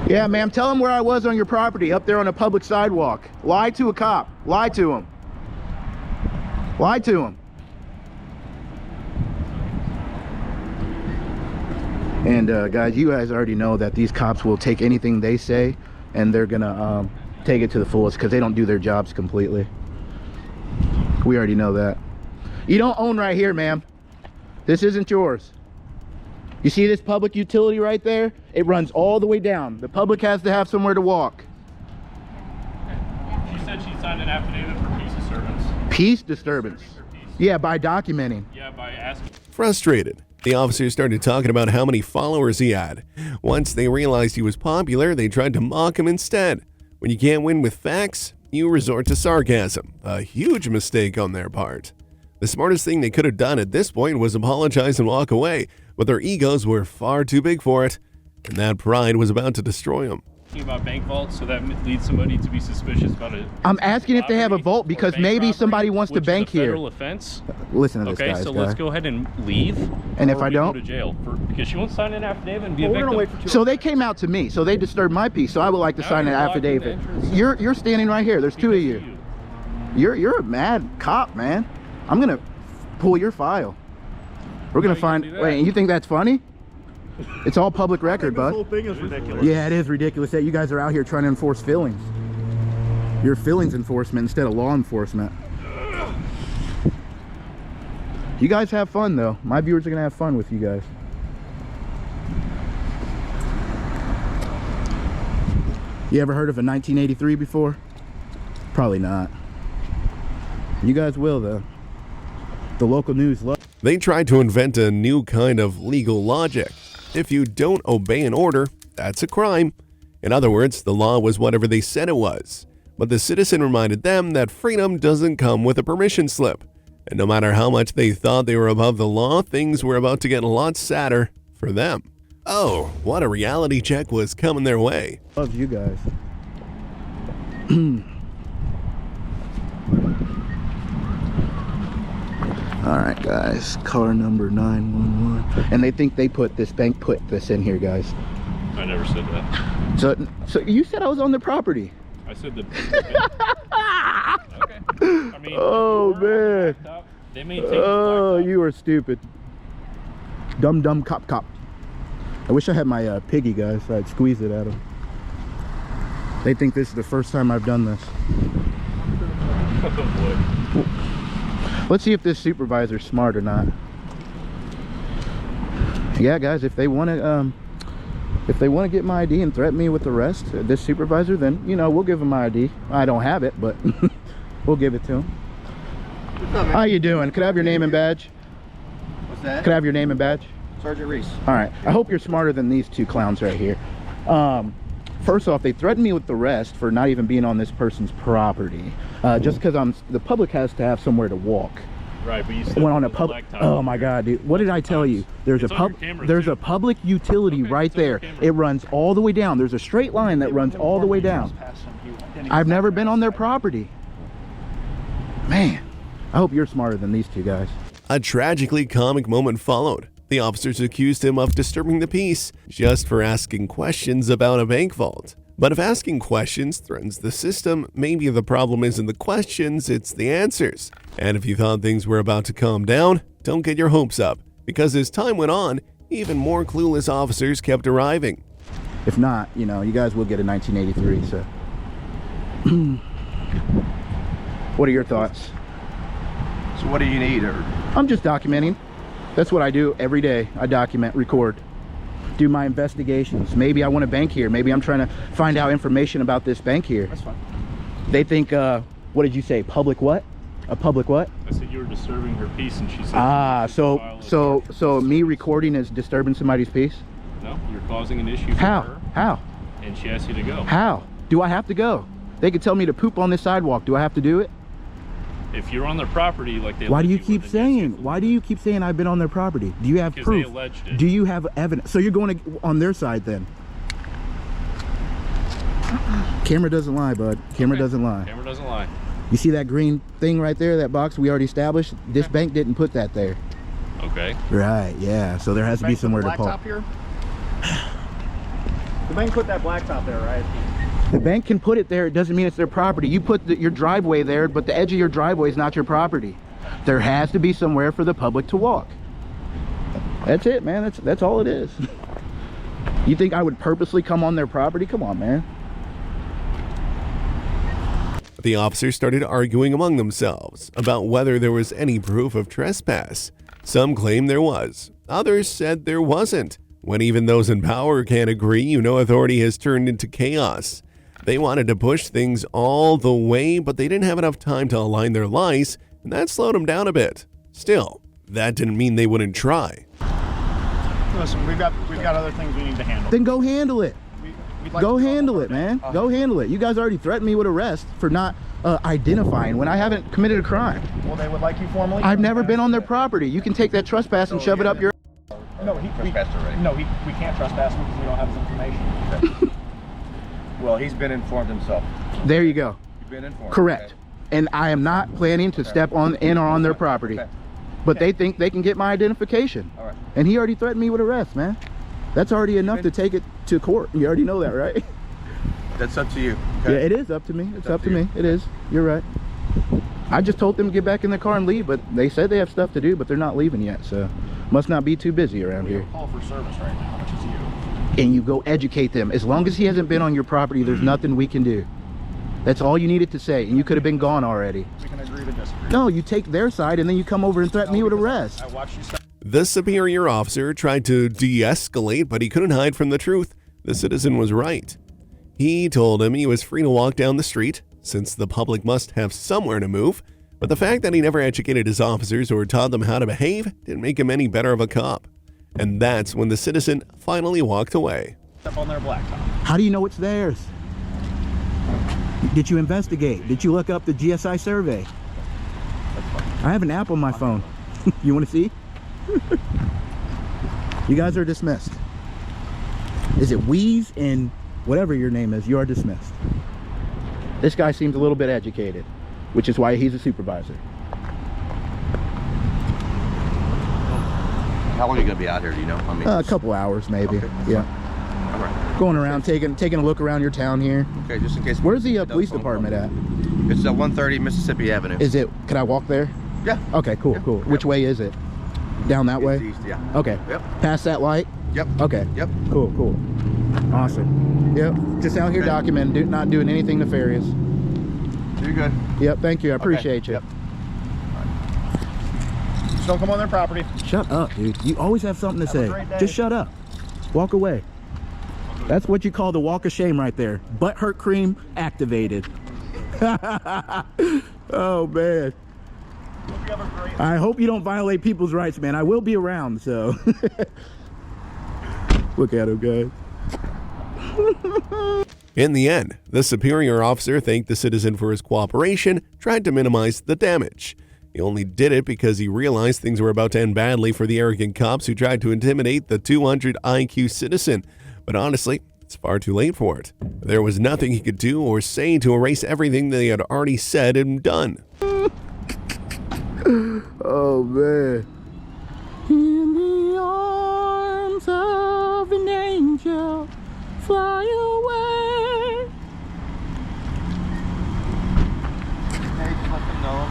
Yeah, ma'am, tell him where I was on your property, up there on a public sidewalk. Lie to a cop. Lie to him. Lie to him. And guys, you guys already know that these cops will take anything they say and they're gonna take it to the fullest, because they don't do their jobs completely. We already know that. You don't own right here, ma'am. This isn't yours. You see this public utility right there? It runs all the way down. The public has to have somewhere to walk. She said she signed an affidavit for peace disturbance. Peace disturbance? Yeah, by documenting. Yeah, by asking. Frustrated, the officers started talking about how many followers he had. Once they realized he was popular, they tried to mock him instead. When you can't win with facts, you resort to sarcasm. A huge mistake on their part. The smartest thing they could have done at this point was apologize and walk away, but their egos were far too big for it, and that pride was about to destroy them. About bank vaults, so that leads somebody to be suspicious about it. I'm asking if they have a vault because maybe somebody wants to bank here. Federal offense. Listen to this, okay, guys. so let's go ahead and leave. And if I we don't, go to jail because she won't sign an affidavit and be a victim. So they came out to me, so they disturbed my peace. So I would like to sign an affidavit. You're standing right here. There's two of you. You're a mad cop, man. I'm gonna pull your file. We're gonna find. Wait, you think that's funny? It's all public record, This bud. whole thing is ridiculous. Yeah, it is ridiculous that you guys are out here trying to enforce feelings. You're feelings enforcement instead of law enforcement. You guys have fun, though. My viewers are going to have fun with you guys. You ever heard of a 1983 before? Probably not. You guys will, though. The local news loves. They tried to invent a new kind of legal logic. If you don't obey an order, that's a crime. In other words, the law was whatever they said it was. But the citizen reminded them that freedom doesn't come with a permission slip. And no matter how much they thought they were above the law, things were about to get a lot sadder for them. Oh, what a reality check was coming their way. Loves you guys. All right, guys. Car number 911. And they think they put this bank put this in here, guys. I never said that. So you said I was on the property. I said the. Okay. I mean, Oh man. they may take. Oh, you are stupid. Dumb cop. I wish I had my piggy, guys, so I'd squeeze it at them. They think this is the first time I've done this. Oh boy. Let's see if this supervisor's smart or not. Yeah, guys, if they want to get my ID and threaten me with arrest, this supervisor, then you know we'll give him my ID. I don't have it, but we'll give it to him. What's up, man? How you doing? Could I have your name and badge? What's that? Could I have your name and badge? Sergeant Reese. All right. I hope you're smarter than these two clowns right here. First off, they threatened me with arrest for not even being on this person's property, just because the public has to have somewhere to walk. Right, but you Went on a public. Oh my God, dude! What did I tell you? There's It's on your camera, too. a public utility Okay, right it's on your there. camera. It runs all the way down. There's a straight line that runs all the way down. I've never been on their property. Man, I hope you're smarter than these two guys. A tragically comic moment followed. The officers accused him of disturbing the peace just for asking questions about a bank vault. But if asking questions threatens the system, maybe the problem isn't the questions, it's the answers. And if you thought things were about to calm down, don't get your hopes up, because as time went on, even more clueless officers kept arriving. If not, you know, you guys will get a 1983. So, what are your thoughts? So what do you need? Or I'm just documenting. That's what I do every day. I document, record, do my investigations. Maybe I want a bank here. Maybe I'm trying to find out information about this bank here. that's fine. They think, what did you say? Public what? A public what? I said you were disturbing her peace, and she said. Ah, she should file a so me recording is disturbing somebody's peace? No, you're causing an issue for How? her, How? and she asked you to go. How? Do I have to go? They could tell me to poop on this sidewalk. Do I have to do it? If you're on their property, like they. Why do you alleged keep were, then yes, saying? Why do you keep saying I've been on their property? Do you have Because proof? they alleged it. Do you have evidence? So you're going on their side then? Camera doesn't lie, bud. Camera Okay. doesn't lie. Camera doesn't lie. You see that green thing right there, that box we already established? This bank didn't put that there. Okay. Right, yeah. So there has to be somewhere to park. Here? The bank put that blacktop there, right? The bank can put it there. It doesn't mean it's their property. You put your driveway there, but the edge of your driveway is not your property. There has to be somewhere for the public to walk. That's it, man. That's all it is. You think I would purposely come on their property? Come on, man. The officers started arguing among themselves about whether there was any proof of trespass. Some claimed there was. Others said there wasn't. When even those in power can't agree, you know authority has turned into chaos. They wanted to push things all the way, but they didn't have enough time to align their lies, and that slowed them down a bit. Still, that didn't mean they wouldn't try. Listen, we've got other things we need to handle. Then go handle it. We'd like Go to- handle it, man. Go handle it. You guys already threatened me with arrest for not identifying when I haven't committed a crime. Well, they would like you formally. I've never been on their property. You can take that trespass and shove it up your... No, we can't trespass him because we don't have his information. Well, he's been informed himself. There you go. You've been informed. Correct. And I am not planning to step in or on their property. Okay. But they think they can get my identification. All right. And he already threatened me with arrest, man. That's already enough to take it to court. You already know that, right? That's up to you. Yeah, it is up to me. It's up to me. It is. You're right. I just told them to get back in the car and leave, but they said they have stuff to do, but they're not leaving yet. So Must not be too busy around We here. have a call for service right now, which is you. And you go educate them. As long as he hasn't been on your property, there's nothing we can do. That's all you needed to say, and you could have been gone already. We can agree to disagree. No, you take their side, and then you come over and threaten me with arrest. I watched you start. The superior officer tried to de-escalate, but he couldn't hide from the truth. The citizen was right. He told him he was free to walk down the street, since the public must have somewhere to move, but the fact that he never educated his officers or taught them how to behave didn't make him any better of a cop. And that's when the citizen finally walked away. Up on their blacktop. How do you know it's theirs? Did you investigate? Did you look up the GSI survey? I have an app on my phone. You want to see? You guys are dismissed. Is it Wheeze and whatever your name is? You are dismissed. This guy seems a little bit educated, which is why he's a supervisor. How long are you going to be out here, do you know? I mean, A couple hours maybe. Okay. Yeah. all right. Going around, taking a look around your town here. Okay, just in case. Where's the police department at? It's 130 Mississippi Avenue. Is it? Can I walk there? Yeah. Okay, cool, Yeah. cool. Which way is it? Down that way? It's east, yeah. Okay. Yep. Past that light? Yep. Okay. Yep. Cool, cool. Awesome. Yep. Just out here documenting, not doing anything nefarious. You're good. Yep. Thank you. I appreciate you. Yep. Just don't come on their property. Shut up, dude. You always have something to Have a say. great day. Just shut up. Walk away. That's what you call the walk of shame right there. Butt hurt cream activated. Oh, man. Hope you have a great. I hope you don't violate people's rights, man. I will be around, so. Look at him, guys. In the end, the superior officer thanked the citizen for his cooperation, tried to minimize the damage. He only did it because he realized things were about to end badly for the arrogant cops who tried to intimidate the 200 IQ citizen. But honestly, it's far too late for it. There was nothing he could do or say to erase everything they had already said and done. Oh, man. In the arms of an angel, fly away. Hey, just let them know.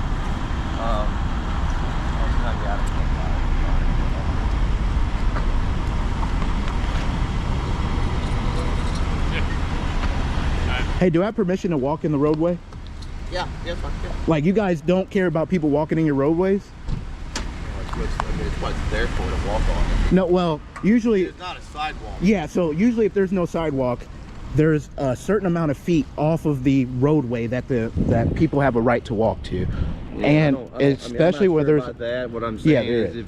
Hey, do I have permission to walk in the roadway? Yeah, fine. Yeah. Like, you guys don't care about people walking in your roadways? It's what it's there for, to walk on. No, well, usually, It's not a sidewalk. yeah, so usually if there's no sidewalk, there's a certain amount of feet off of the roadway that people have a right to walk to. And especially where there's that. What I'm saying is, if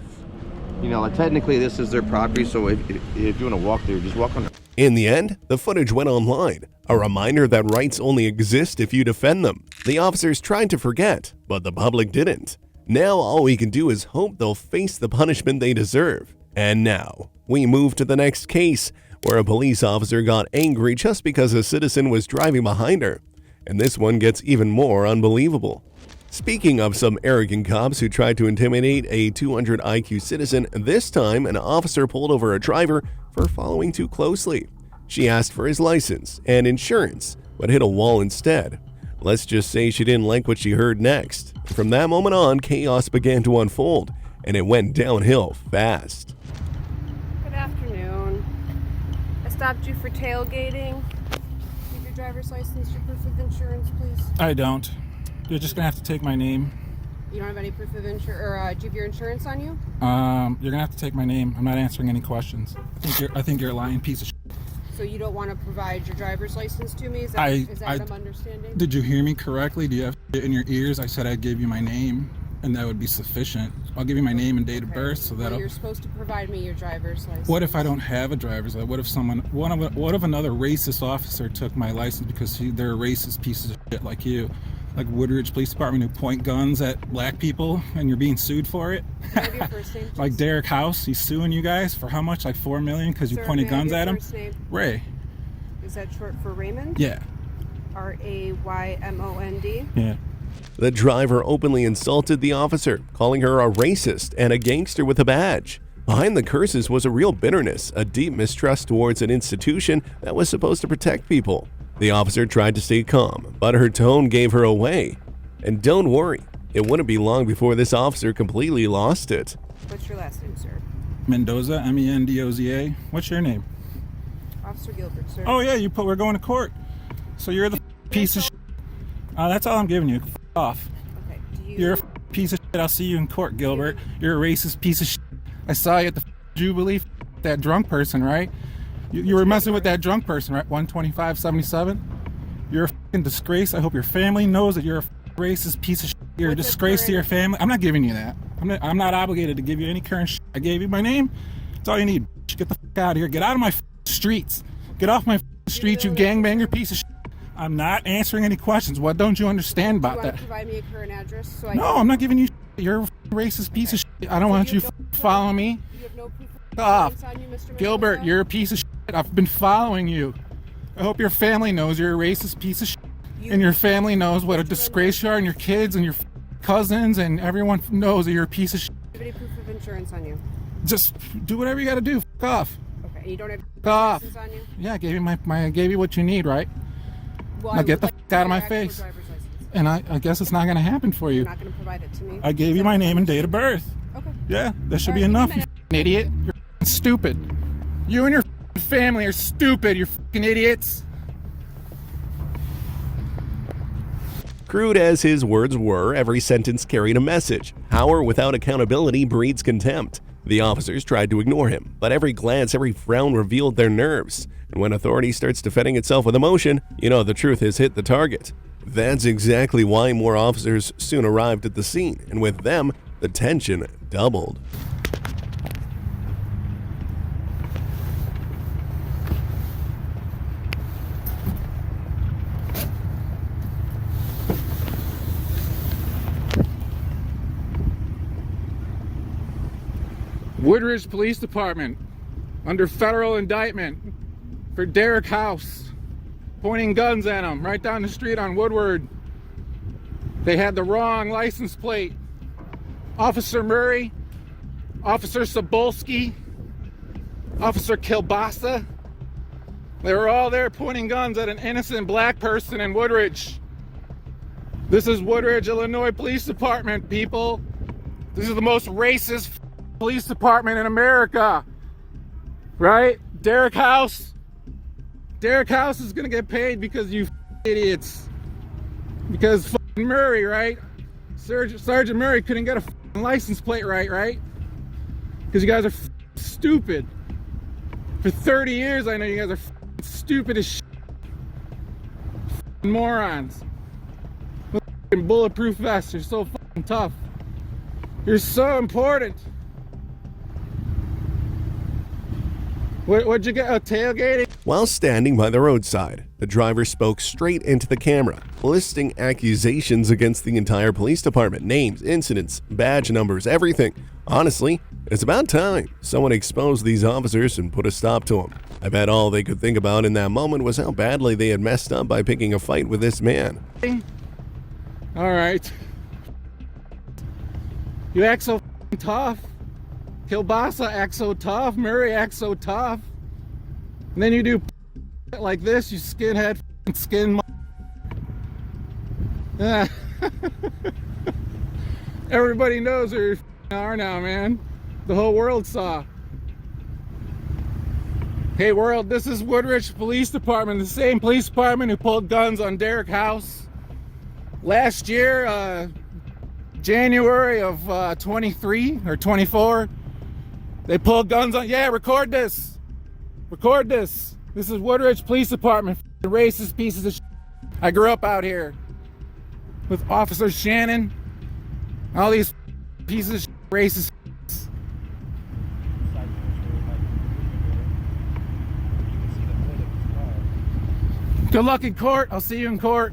you know, like, technically this is their property, so if you want to walk there, just walk on it. In the end, the footage went online, a reminder that rights only exist if you defend them. The officers tried to forget, but the public didn't. Now all we can do is hope they'll face the punishment they deserve. And now, we move to the next case, where a police officer got angry just because a citizen was driving behind her. And this one gets even more unbelievable. Speaking of some arrogant cops who tried to intimidate a 200 IQ citizen, this time an officer pulled over a driver for following too closely. She asked for his license and insurance, but hit a wall instead. Let's just say she didn't like what she heard next. From that moment on, chaos began to unfold, and it went downhill fast. Good afternoon. I stopped you for tailgating. Give your driver's license, your proof of insurance, please. I don't. You're just gonna have to take my name. You don't have any proof of insurance, or do you have your insurance on you? You're gonna have to take my name. I'm not answering any questions. I think you're a lying piece of shit. So you don't want to provide your driver's license to me? Is that what I'm understanding? Did you hear me correctly? Do you have it in your ears? I said I'd give you my name, and that would be sufficient. I'll give you my name and date of birth, so Well, you're supposed to provide me your driver's license. What if I don't have a driver's license? What if another racist officer took my license because they're a racist piece of shit like you? Like Woodridge Police Department who point guns at black people and you're being sued for it? Can I have your first name, please? Like Derek House, he's suing you guys for how much? Like $4 million because you Sir, pointed may I have guns your at him? first name? Ray. Is that short for Raymond? Yeah. RAYMOND? Yeah. The driver openly insulted the officer, calling her a racist and a gangster with a badge. Behind the curses was a real bitterness, a deep mistrust towards an institution that was supposed to protect people. The officer tried to stay calm, but her tone gave her away. And don't worry, it wouldn't be long before this officer completely lost it. What's your last name, sir? Mendoza, M-E-N-D-O-Z-A. What's your name? Officer Gilbert, sir. Oh yeah, we're going to court. So you're the piece of shit. That's all I'm giving you. Off. Okay, You're a piece of shit. I'll see you in court, Gilbert. You're a racist piece of shit. I saw you at the Jubilee. That drunk person, right? You were messing with that drunk person, right? 125-77. You're a fucking disgrace. I hope your family knows that you're a racist piece of shit. You're a disgrace to your family. I'm not giving you that. I'm not obligated to give you any current shit. I gave you my name. That's all you need. Get the fuck out of here. Get out of my streets. Get off my streets, you gangbanger piece of shit. I'm not answering any questions. What don't you understand about that? Provide me a current address so I No, I'm not giving you shit. You're a racist piece of shit. I don't want you following me. You have no proof of Off. on you, Mr. Gilbert, Mendoza? you're a piece of shit. I've been following you. I hope your family knows you're a racist piece of shit. And your family knows what a disgrace you are, and your kids and your cousins and everyone knows that you're a piece of shit. Do you have any proof of insurance on you? Just do whatever you gotta do. Fuck off. Okay, and you don't have Off. license on you? Yeah, I gave you I gave you what you need, right? Well, Now I get the would fuck out of my your actual face. driver's license. And I guess it's not gonna happen for you. You're not gonna provide it to me. I gave you my name and date of birth. Okay. Yeah, that should All be right, enough, give me you a idiot. You're stupid. You and your family are stupid, you're fucking idiots. Crude as his words were, every sentence carried a message. Power without accountability breeds contempt. The officers tried to ignore him, but every glance, every frown revealed their nerves. And when authority starts defending itself with emotion, you know the truth has hit the target. That's exactly why more officers soon arrived at the scene, and with them, the tension doubled. Woodridge Police Department under federal indictment for Derek House pointing guns at him right down the street on Woodward. They had the wrong license plate. Officer Murray, Officer Sobolski, Officer Kilbasa, they were all there pointing guns at an innocent black person in Woodridge. This is Woodridge, Illinois Police Department, people. This is the most racist police department in America, right? Derek House is gonna get paid because you idiots. Because Murray, right? Sergeant Murray couldn't get a license plate right? Because you guys are stupid. For 30 years, I know you guys are stupid as shit. Morons. With bulletproof vests, you're so tough. You're so important. What'd you get? A tailgating? While standing by the roadside, the driver spoke straight into the camera, listing accusations against the entire police department, names, incidents, badge numbers, everything. Honestly, it's about time someone exposed these officers and put a stop to them. I bet all they could think about in that moment was how badly they had messed up by picking a fight with this man. All right. You act so tough. Kilbasa acts so tough. Murray acts so tough. And then you do like this, you skinhead skin. Everybody knows who you are now, man. The whole world saw. Hey world, this is Woodridge Police Department, the same police department who pulled guns on Derek House last year, January of 23 or 24. They pulled guns on, yeah, record this. Record this. This is Woodridge Police Department, racist pieces of shit. I grew up out here with Officer Shannon, all these pieces of shit, racist. Good luck in court. I'll see you in court.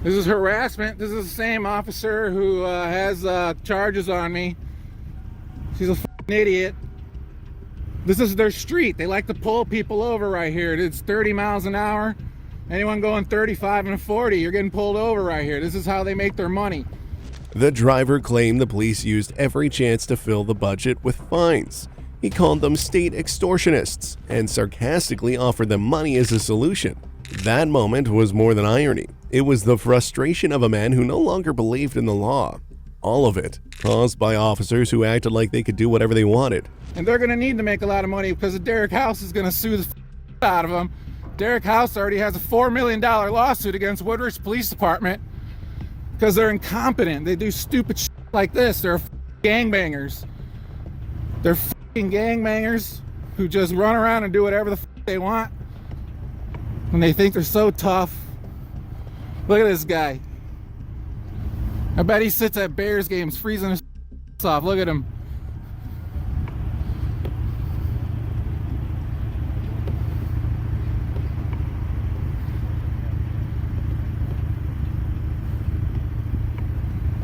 This is harassment. This is the same officer who has charges on me. She's a f***ing idiot. This is their street. They like to pull people over right here. It's 30 miles an hour. Anyone going 35 and 40, you're getting pulled over right here. This is how they make their money. The driver claimed the police used every chance to fill the budget with fines. He called them state extortionists and sarcastically offered them money as a solution. That moment was more than irony. It was the frustration of a man who no longer believed in the law. All of it caused by officers who acted like they could do whatever they wanted. And they're going to need to make a lot of money because Derek House is going to sue the out of them. Derek House already has a $4 million lawsuit against Woodridge Police Department because they're incompetent. They do stupid shit like this. They're gangbangers. They're fucking gangbangers who just run around and do whatever the fuck they want. And they think they're so tough. Look at this guy. I bet he sits at Bears games freezing his off. Look at him.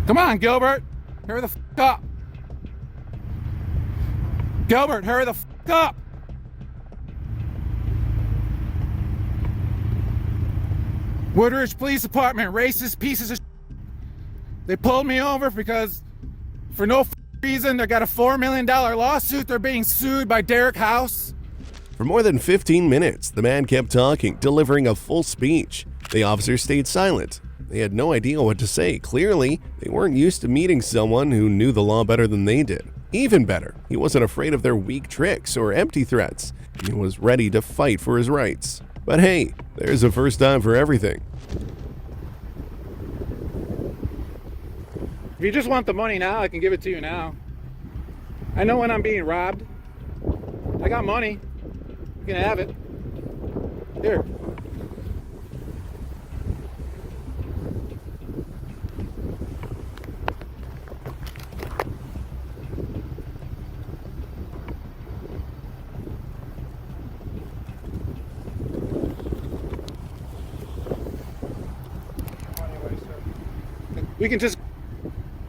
Come on, Gilbert. Hurry the fuck up. Gilbert, hurry the fuck up. Woodridge Police Department, racist pieces of shit. They pulled me over because for no reason they got a $4 million lawsuit. They're being sued by Derek House. For more than 15 minutes, the man kept talking, delivering a full speech. The officer stayed silent. They had no idea what to say. Clearly, they weren't used to meeting someone who knew the law better than they did. Even better, he wasn't afraid of their weak tricks or empty threats. He was ready to fight for his rights. But hey, there's a first time for everything. If you just want the money now, I can give it to you now. I know when I'm being robbed. I got money. You can have it. Here.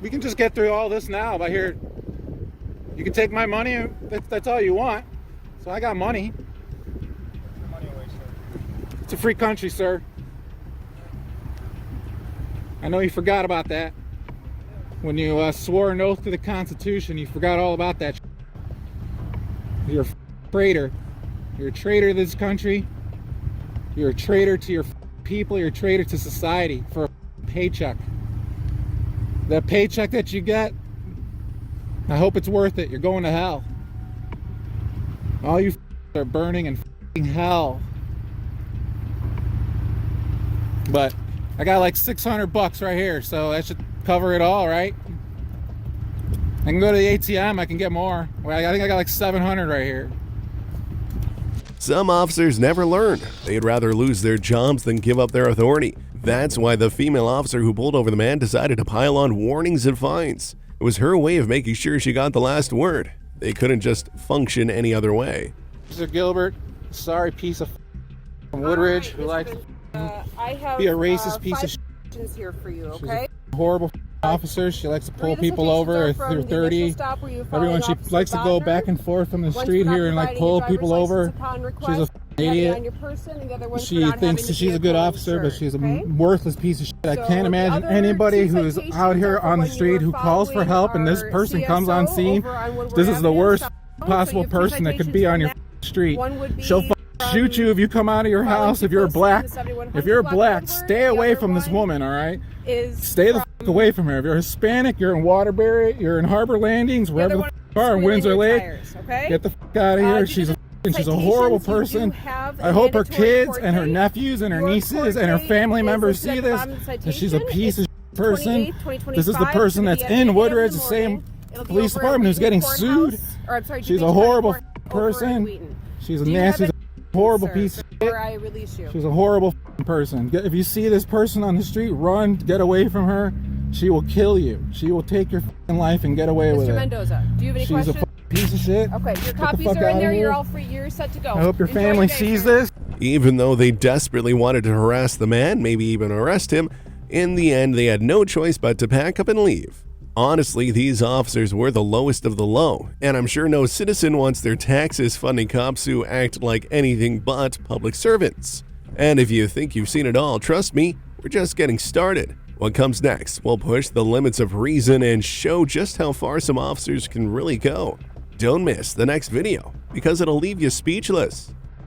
We can just get through all this now by here. You can take my money. That's all you want. So I got money. It's a free country, sir. I know you forgot about that. When you swore an oath to the Constitution, you forgot all about that. You're a traitor. You're a traitor to this country. You're a traitor to your people. You're a traitor to society for a paycheck. That paycheck that you get, I hope it's worth it. You're going to hell. All you are burning in hell. But I got like $600 right here, so that should cover it all, right? I can go to the ATM, I can get more. Well, I think I got like 700 right here. Some officers never learn. They'd rather lose their jobs than give up their authority. That's why the female officer who pulled over the man decided to pile on warnings and fines. It was her way of making sure she got the last word. They couldn't just function any other way. Mr. Gilbert, sorry piece of from Woodridge who likes to be a racist piece of shit here for you, okay? She's a horrible officer. She likes to pull people over if they're 30. Everyone, she likes to go back and forth on the street here and like pull people over. She's a idiot. She thinks she's a good officer, but she's a worthless piece of shit. I can't imagine anybody who's out here on the street who calls for help and this person comes on scene. This is the worst possible person that could be on your street. She'll shoot you if you come out of your house. If you're black, stay away from this woman, all right? Stay the fuck away from her. If you're Hispanic, you're in Waterbury, you're in Harbor Landings, wherever the fuck you are in Windsor Lake, get the fuck out of here. She's a horrible person. I hope her kids and her nephews and her nieces and her family members see this. And she's a piece of person. This is the person that's in Woodridge, the same police department who's getting sued. She's a horrible person. She's a nasty, horrible piece of shit. She's a horrible person. If you see this person on the street, run, get away from her. She will kill you. She will take your life and get away with it. Mr. Mendoza, do you have any questions? She's a piece of shit. Okay, your copies are in there. You're all free. You're set to go. I hope your family sees this. Even though they desperately wanted to harass the man, maybe even arrest him, in the end they had no choice but to pack up and leave. Honestly, these officers were the lowest of the low, and I'm sure no citizen wants their taxes funding cops who act like anything but public servants. And if you think you've seen it all, trust me, we're just getting started. What comes next will push the limits of reason and show just how far some officers can really go. Don't miss the next video, because it'll leave you speechless.